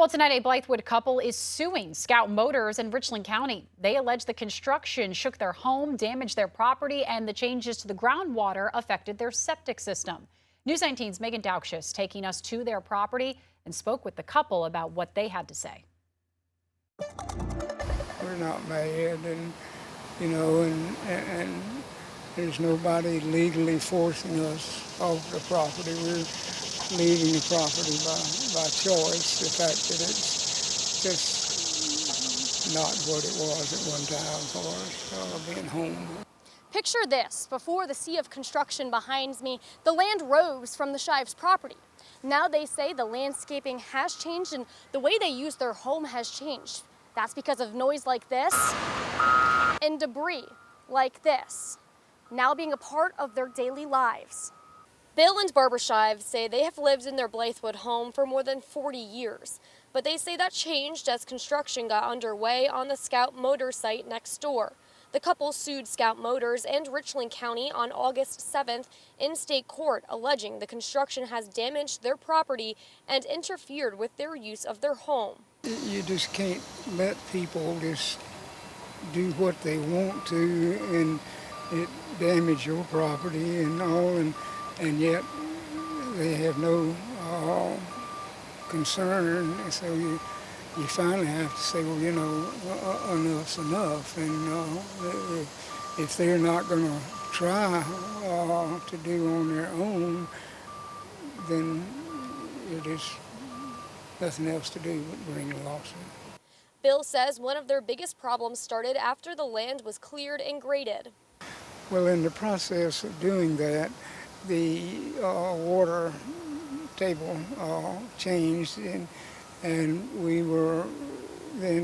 Well, tonight, a Blythewood couple is suing Scout Motors in Richland County. They allege the construction shook their home, damaged their property, and the changes to the groundwater affected their septic system. News 19's Megan Dowkshus taking us to their property and spoke with the couple about what they had to say. We're not mad, and and there's nobody legally forcing us off the property. We're leaving the property by choice. The fact that it's just not what it was at one time for us being home. Picture this. Before the sea of construction behind me, the land rose from the Shives' property. Now they say the landscaping has changed and the way they use their home has changed. That's because of noise like this and debris like this, now being a part of their daily lives. Bill and Barbara Shives say they have lived in their Blythewood home for more than 40 years, but they say that changed as construction got underway on the Scout Motors site next door. The couple sued Scout Motors and Richland County on August 7th in state court, alleging the construction has damaged their property and interfered with their use of their home. You just can't let people just do what they want to and it damage your property and all, and yet they have no concern. So you finally have to say, well, enough's enough. And if they're not going to try to do on their own, then it is nothing else to do but bring a lawsuit. Bill says one of their biggest problems started after the land was cleared and graded. Well, in the process of doing that, the water table changed, and then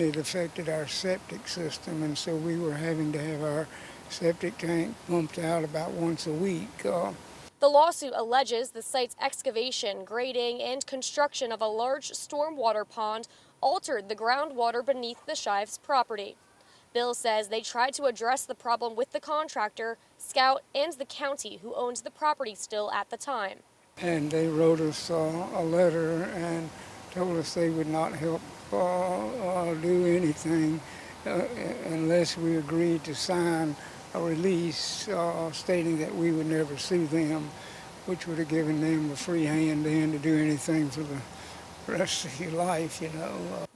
it affected our septic system, and so we were having to have our septic tank pumped out about once a week. The lawsuit alleges the site's excavation, grading, and construction of a large stormwater pond altered the groundwater beneath the Shives' property. Bill says they tried to address the problem with the contractor, Scout, and the county, who owned the property still at the time. And they wrote us a letter and told us they would not help do anything unless we agreed to sign a release stating that we would never sue them, which would have given them a free hand then to do anything for the rest of your life,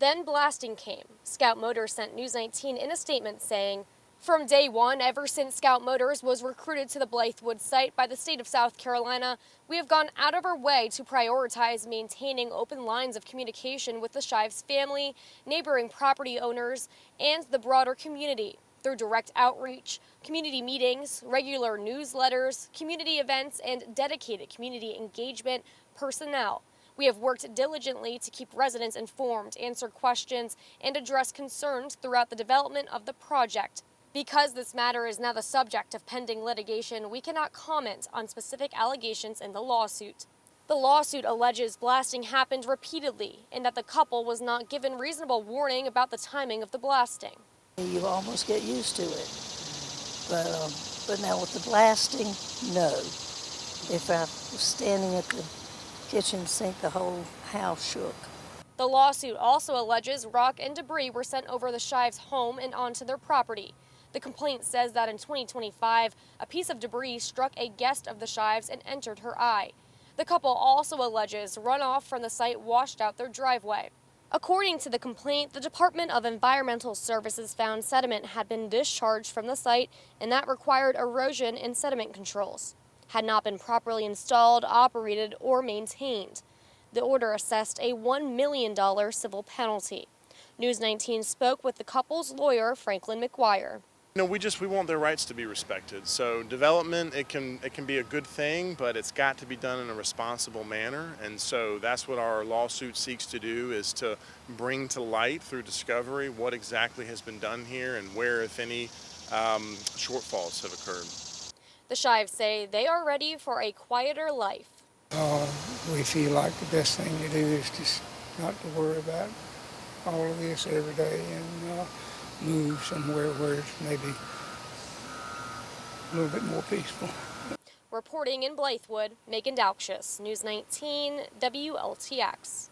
Then blasting came. Scout Motors sent News 19 in a statement saying, "From day one, ever since Scout Motors was recruited to the Blythewood site by the state of South Carolina, we have gone out of our way to prioritize maintaining open lines of communication with the Shives family, neighboring property owners, and the broader community through direct outreach, community meetings, regular newsletters, community events, and dedicated community engagement personnel. We have worked diligently to keep residents informed, answer questions, and address concerns throughout the development of the project. Because this matter is now the subject of pending litigation, we cannot comment on specific allegations in the lawsuit." The lawsuit alleges blasting happened repeatedly and that the couple was not given reasonable warning about the timing of the blasting. You almost get used to it, but now with the blasting, no. If I was standing at the kitchen sink, the whole house shook. The lawsuit also alleges rock and debris were sent over the Shives' home and onto their property. The complaint says that in 2025, a piece of debris struck a guest of the Shives and entered her eye. The couple also alleges runoff from the site washed out their driveway. According to the complaint, the Department of Environmental Services found sediment had been discharged from the site, and that required erosion and sediment controls had not been properly installed, operated, or maintained. The order assessed a $1 million civil penalty. News 19 spoke with the couple's lawyer, Franklin McGuire. We want their rights to be respected. So development, it can be a good thing, but it's got to be done in a responsible manner. And so that's what our lawsuit seeks to do, is to bring to light through discovery what exactly has been done here and where, if any, shortfalls have occurred. The Shives say they are ready for a quieter life. We feel like the best thing to do is just not to worry about all of this every day and move somewhere where it's maybe a little bit more peaceful. Reporting in Blythewood, Megan Dowkshus, News 19 WLTX.